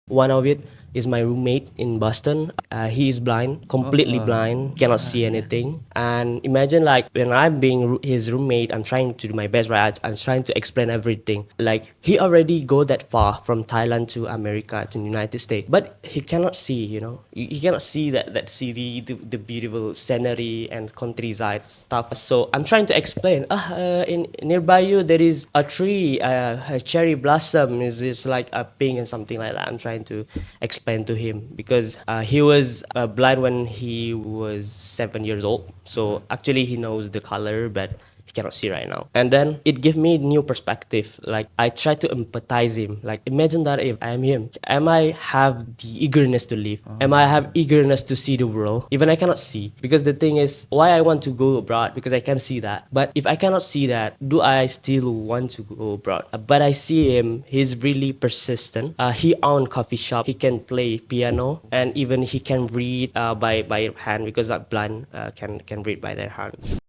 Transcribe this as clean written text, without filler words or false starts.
One of it is my roommate in Boston. He is blind, completely blind, cannot see anything. And imagine like when I'm being his roommate, I'm trying to do my best, right? I'm trying to explain everything. Like he already go that far from Thailand to America to the United States, but he cannot see. He cannot see that city, the beautiful scenery and countryside stuff. So I'm trying to explain. In nearby you there is a tree, a cherry blossom is like a pink and something like that. I'm trying to explain to him because he was blind when he was 7 years old. So actually he knows the color, but he cannot see right now. And then it gave me new perspective. Like I try to empathize him. Like imagine that if I am him, am I have the eagerness to live? Am I have eagerness to see the world? Even I cannot see. Because the thing is, why I want to go abroad? Because I can see that. But if I cannot see that, do I still want to go abroad? But I see him, he's really persistent. He own coffee shop. He can play piano and even he can read by hand because blind can read by their hand.